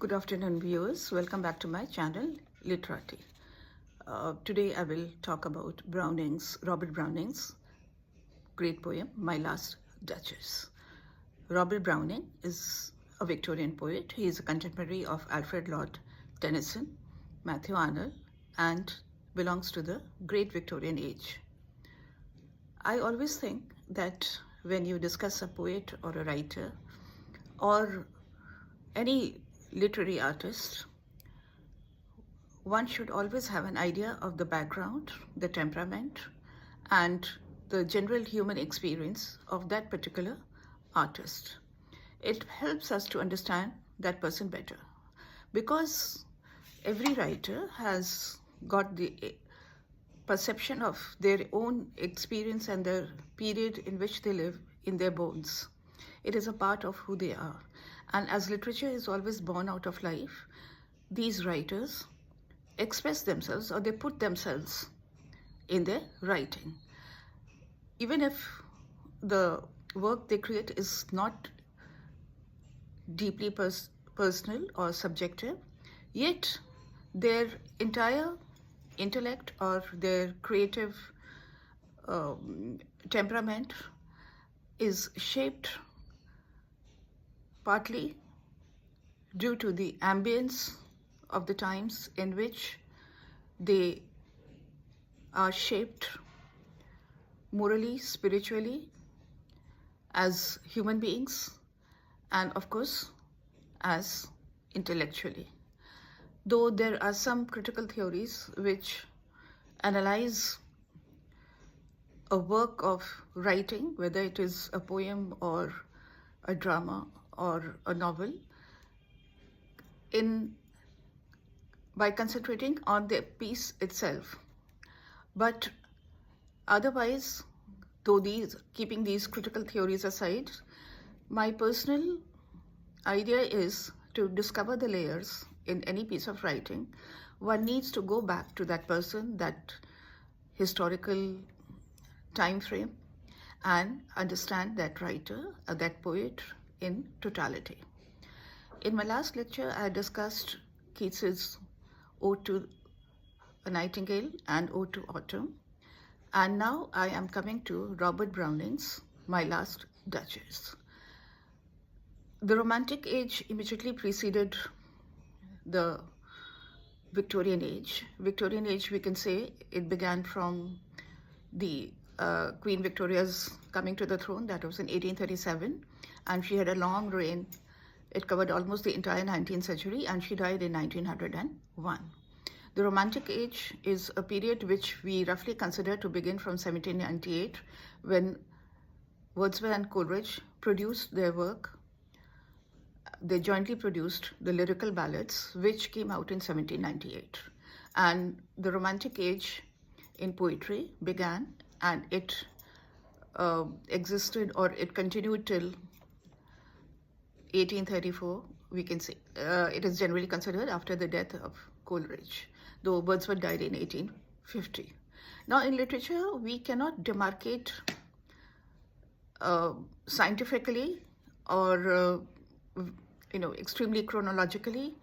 Good afternoon, viewers. Welcome back to my channel, Literati. Today I will talk about Robert Browning's great poem, My Last Duchess. Robert Browning is a Victorian poet. He is a contemporary of Alfred Lord Tennyson, Matthew Arnold, and belongs to the Great Victorian Age. I always think that when you discuss a poet or a writer or any literary artist, one should always have an idea of the background, the temperament, and the general human experience of that particular artist. It helps us to understand that person better, because every writer has got the perception of their own experience and the period in which they live in their bones. It is a part of who they are. And as literature is always born out of life, these writers express themselves, or they put themselves in their writing. Even if the work they create is not deeply personal or subjective, yet their entire intellect or their creative temperament is shaped partly due to the ambience of the times in which they are shaped morally, spiritually, as human beings, and of course, as intellectually. Though there are some critical theories which analyze a work of writing, whether it is a poem or a drama or a novel, by concentrating on the piece itself. But otherwise, keeping these critical theories aside, my personal idea is to discover the layers in any piece of writing. One needs to go back to that person, that historical time frame, and understand that writer, that poet in totality. In my last lecture, I discussed Keats's Ode to a Nightingale and Ode to Autumn. And now I am coming to Robert Browning's My Last Duchess. The Romantic Age immediately preceded the Victorian Age. Victorian Age, we can say, it began from the Queen Victoria's coming to the throne. That was in 1837, and she had a long reign. It covered almost the entire 19th century, and she died in 1901. The Romantic Age is a period which we roughly consider to begin from 1798, when Wordsworth and Coleridge produced their work. They jointly produced the lyrical ballads, which came out in 1798. And the Romantic Age in poetry began, and it existed, or it continued till 1834, we can say. It is generally considered after the death of Coleridge, though Wordsworth died in 1850. Now, in literature, we cannot demarcate scientifically or extremely chronologically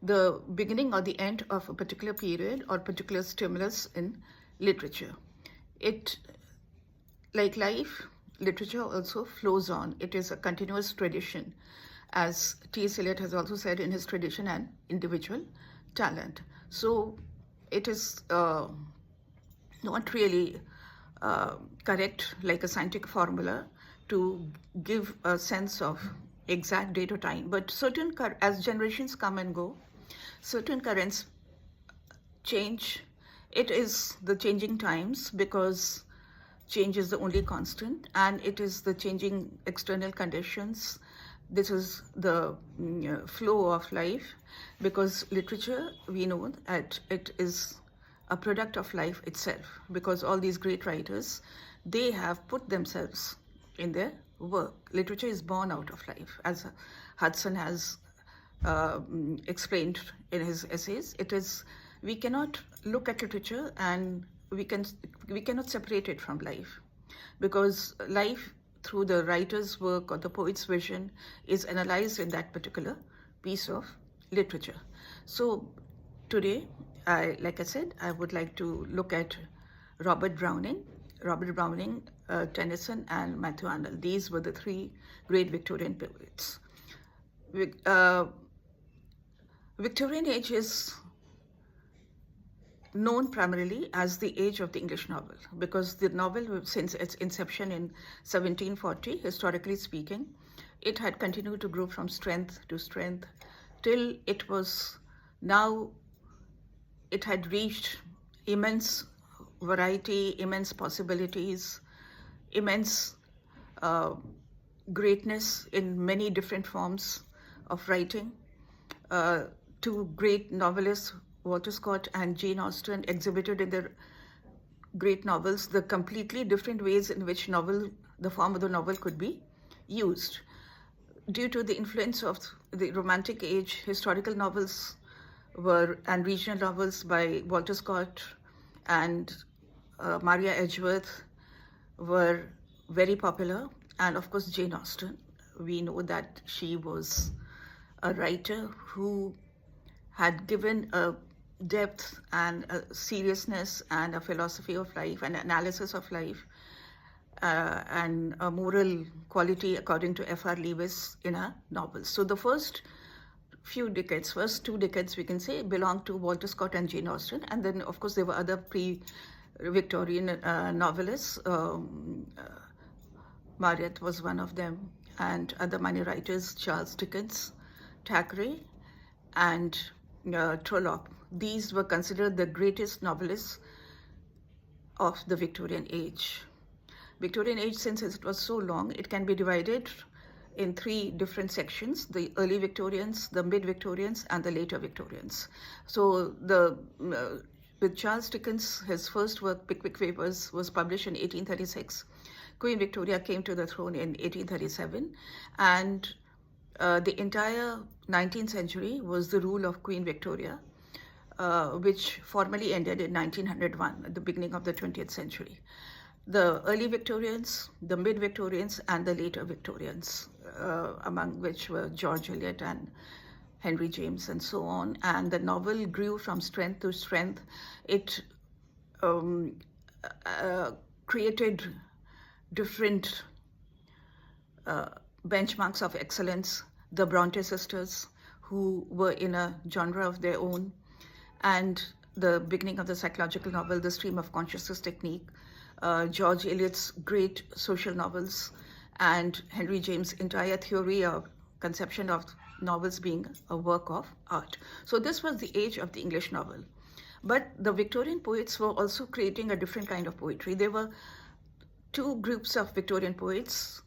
the beginning or the end of a particular period or particular stimulus in literature. It, like life, literature also flows on. It is a continuous tradition, as T.S. Eliot has also said in his Tradition and Individual Talent. So it is not really correct, like a scientific formula, to give a sense of exact date or time. But as generations come and go, certain currents change. It is the changing times, because change is the only constant, and it is the changing external conditions. This is the flow of life, because literature, we know that it is a product of life itself, because all these great writers, they have put themselves in their work. Literature is born out of life, as Hudson has explained in his essays. We cannot look at literature and we cannot separate it from life, because life, through the writer's work or the poet's vision, is analyzed in that particular piece of literature. So today, like I said, I would like to look at Robert Browning, Tennyson, and Matthew Arnold. These were the three great Victorian poets. Victorian age is known primarily as the age of the English novel because the novel, since its inception in 1740, historically speaking, it had continued to grow from strength to strength till it was now, it had reached immense variety, immense possibilities, immense greatness in many different forms of writing. Two great novelists, Walter Scott and Jane Austen, exhibited in their great novels the completely different ways in which the form of the novel could be used. Due to the influence of the Romantic age, historical novels and regional novels by Walter Scott and Maria Edgeworth were very popular. And of course, Jane Austen, we know that she was a writer who had given a depth and a seriousness and a philosophy of life and analysis of life and a moral quality according to F.R. Lewis in her novels. So the first two decades we can say, belonged to Walter Scott and Jane Austen. And then of course there were other pre-Victorian novelists. Marryat was one of them, and other minor writers, Charles Dickens, Thackeray, and Trollope. These were considered the greatest novelists of the Victorian age. Victorian age, since it was so long, it can be divided in three different sections: the early Victorians, the mid-Victorians, and the later Victorians. So with Charles Dickens, his first work, Pickwick Papers, was published in 1836. Queen Victoria came to the throne in 1837, and the entire 19th century was the rule of Queen Victoria, which formally ended in 1901, at the beginning of the 20th century. The early Victorians, the mid-Victorians, and the later Victorians, among which were George Eliot and Henry James and so on. And the novel grew from strength to strength. It created different benchmarks of excellence. The Bronte sisters, who were in a genre of their own, and the beginning of the psychological novel, The Stream of Consciousness technique, George Eliot's great social novels, and Henry James' entire theory of conception of novels being a work of art. So this was the age of the English novel. But the Victorian poets were also creating a different kind of poetry. There were two groups of Victorian poets.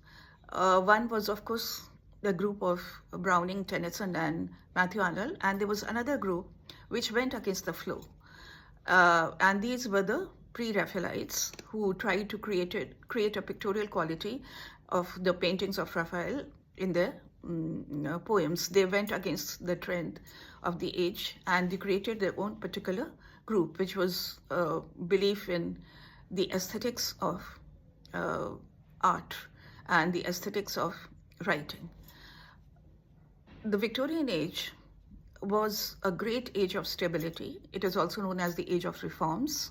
One was, of course, the group of Browning, Tennyson, and Matthew Arnold, and there was another group which went against the flow. And these were the pre-Raphaelites, who tried to create a pictorial quality of the paintings of Raphael in their poems. They went against the trend of the age, and they created their own particular group, which was belief in the aesthetics of art and the aesthetics of writing. The Victorian age was a great age of stability. It is also known as the age of reforms.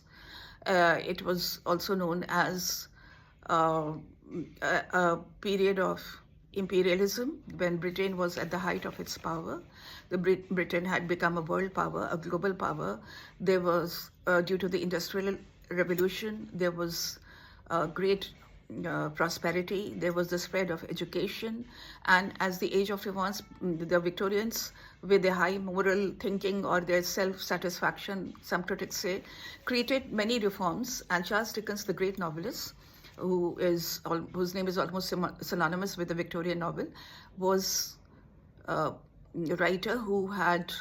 It was also known as a period of imperialism, when Britain was at the height of its power. Britain had become a world power, a global power. There was, due to the Industrial Revolution, there was great prosperity. There was the spread of education. And as the age of reforms, the Victorians, with their high moral thinking or their self-satisfaction, some critics say, created many reforms. And Charles Dickens, the great novelist, whose name is almost synonymous with the Victorian novel, was a writer who had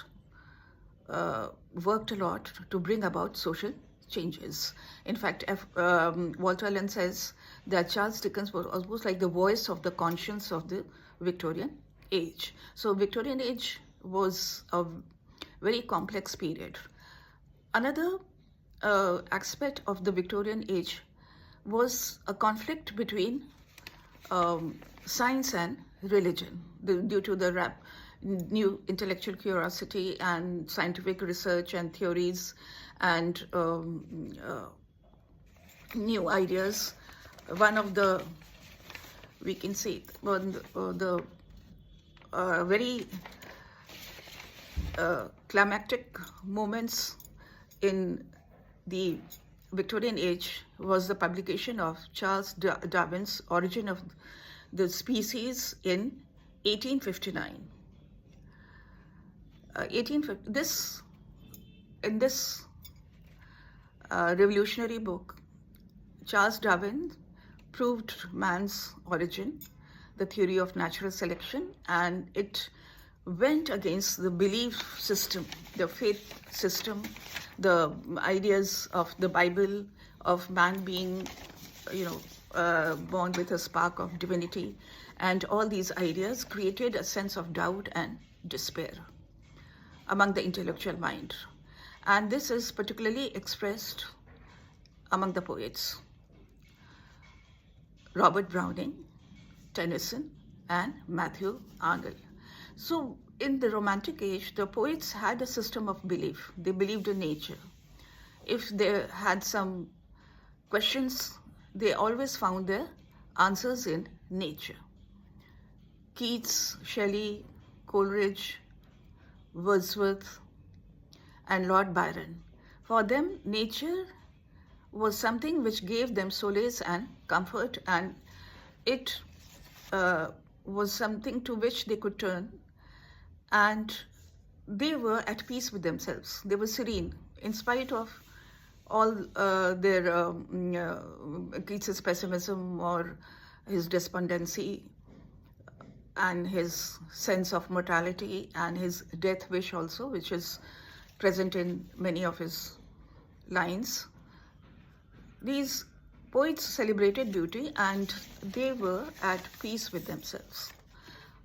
worked a lot to bring about social changes. In fact, Walter Allen says that Charles Dickens was almost like the voice of the conscience of the Victorian age. So Victorian age was a very complex period. Another aspect of the Victorian age was a conflict between science and religion, due to the new intellectual curiosity and scientific research and theories and new ideas. One of the, we can say, the very climactic moments in the Victorian age was the publication of Charles Darwin's Origin of the Species in 1859. In this revolutionary book, Charles Darwin proved man's origin, the theory of natural selection, and it went against the belief system, the faith system, the ideas of the Bible, of man being, born with a spark of divinity, and all these ideas created a sense of doubt and despair among the intellectual mind. And this is particularly expressed among the poets. Robert Browning, Tennyson, and Matthew Arnold. So in the Romantic age, the poets had a system of belief. They believed in nature. If they had some questions, they always found their answers in nature. Keats, Shelley, Coleridge, Wordsworth, and Lord Byron. For them, nature was something which gave them solace and comfort, and it was something to which they could turn, and they were at peace with themselves. They were serene in spite of all their Keats's pessimism or his despondency and his sense of mortality and his death wish also, which is present in many of his lines. These poets celebrated beauty and they were at peace with themselves.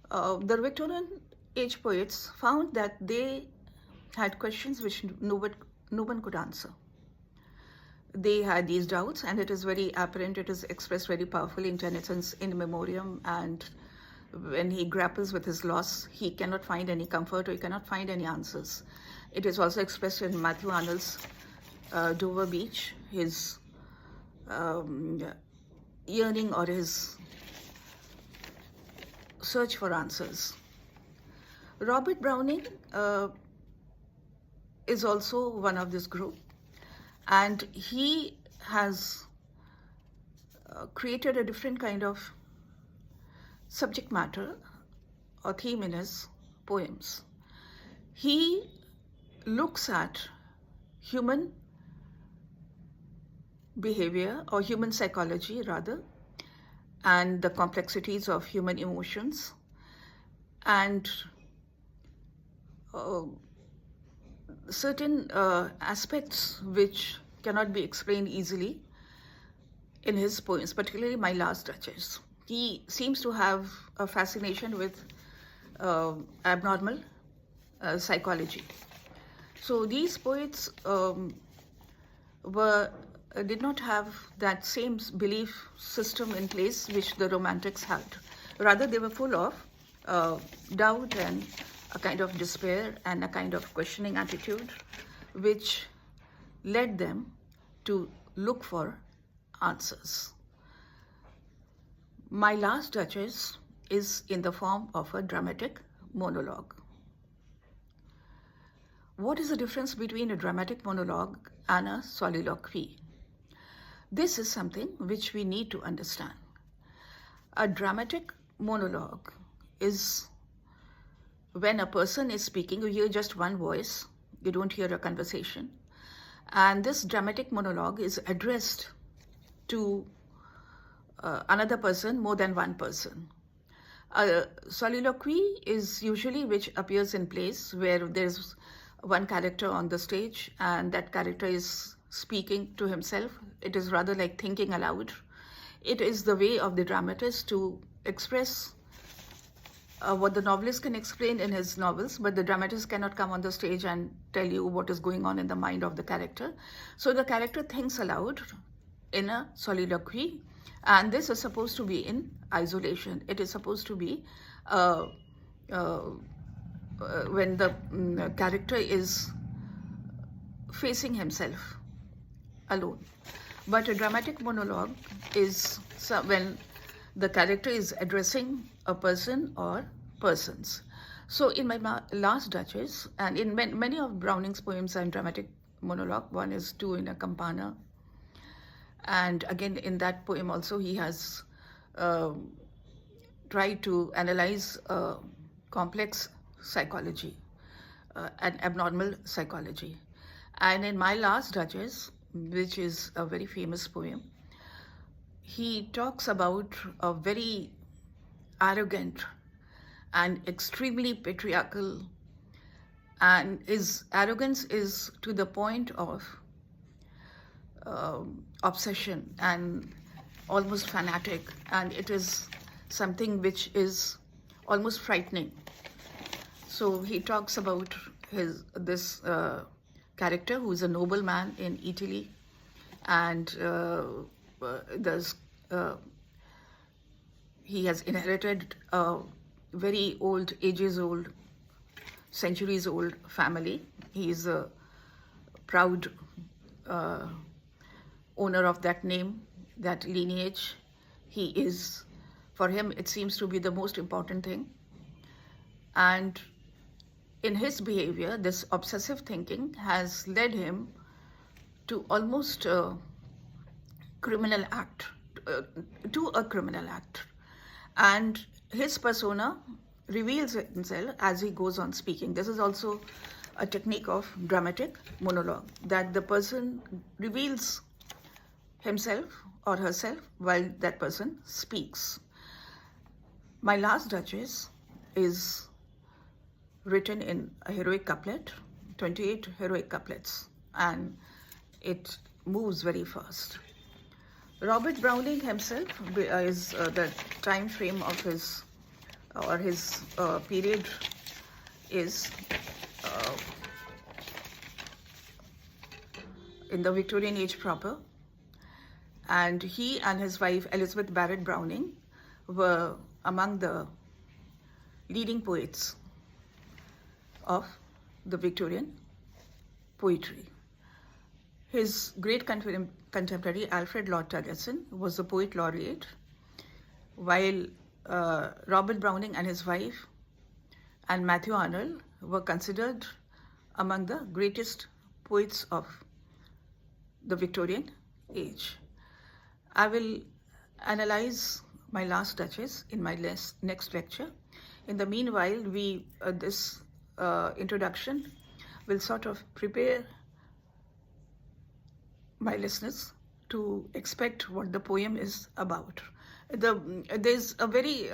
The Victorian age poets found that they had questions which no one could answer. They had these doubts, and it is very apparent, it is expressed very powerfully in Tennyson's In Memoriam, and when he grapples with his loss, he cannot find any comfort or he cannot find any answers. It is also expressed in Matthew Arnold's Dover Beach, his yearning or his search for answers. Robert Browning is also one of this group, and he has created a different kind of subject matter or theme in his poems. He looks at human behavior or human psychology rather, and the complexities of human emotions, and certain aspects which cannot be explained easily in his poems, particularly My Last Duchess. He seems to have a fascination with abnormal psychology. So these poets did not have that same belief system in place which the Romantics had. Rather, they were full of doubt and a kind of despair and a kind of questioning attitude, which led them to look for answers. My Last Duchess is in the form of a dramatic monologue. What is the difference between a dramatic monologue and a soliloquy? This is something which we need to understand. A dramatic monologue is when a person is speaking, you hear just one voice, you don't hear a conversation. And this dramatic monologue is addressed to another person, more than one person. A soliloquy is usually which appears in plays where there's one character on the stage and that character is speaking to himself. It is rather like thinking aloud. It is the way of the dramatist to express what the novelist can explain in his novels, but the dramatist cannot come on the stage and tell you what is going on in the mind of the character. So the character thinks aloud in a soliloquy, and this is supposed to be in isolation. It is supposed to be when the character is facing himself alone. But a dramatic monologue is when the character is addressing a person or persons. So in my last Duchess, and in many of Browning's poems are in dramatic monologue. One is Two in a Campana. And again, in that poem also, he has tried to analyze complex psychology, an abnormal psychology. And in my last Duchess, which is a very famous poem, he talks about a very arrogant and extremely patriarchal, and his arrogance is to the point of obsession and almost fanatic, and it is something which is almost frightening. So he talks about this character who is a nobleman in Italy, and he has inherited a very old, ages old, centuries old family. He is a proud owner of that name, that lineage. He is, for him, it seems to be the most important thing. And in his behavior, this obsessive thinking has led him to almost a criminal act, and his persona reveals himself as he goes on speaking. This is also a technique of dramatic monologue, that the person reveals himself or herself while that person speaks. My last Duchess is written in a heroic couplet, 28 heroic couplets, and it moves very fast. Robert Browning himself is the time frame of his period is in the Victorian age proper, and he and his wife Elizabeth Barrett Browning were among the leading poets of the Victorian poetry. His great contemporary Alfred Lord Tennyson was the poet laureate, while Robert Browning and his wife and Matthew Arnold were considered among the greatest poets of the Victorian age. I will analyze my last Duchess in my next lecture. In the meanwhile, this introduction will sort of prepare my listeners to expect what the poem is about. There's a very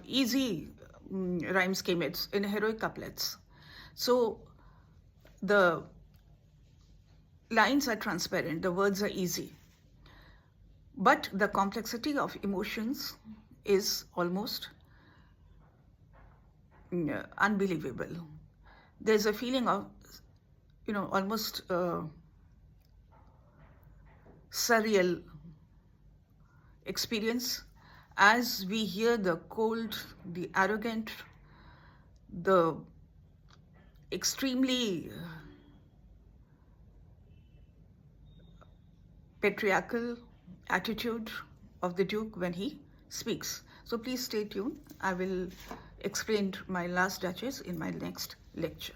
easy rhyme scheme. It's in heroic couplets. So the lines are transparent, the words are easy. But the complexity of emotions is almost unbelievable. There's a feeling of, almost surreal experience as we hear the cold, the arrogant, the extremely patriarchal attitude of the Duke when he speaks. So please stay tuned. I will explain my last Duchess in my next lecture.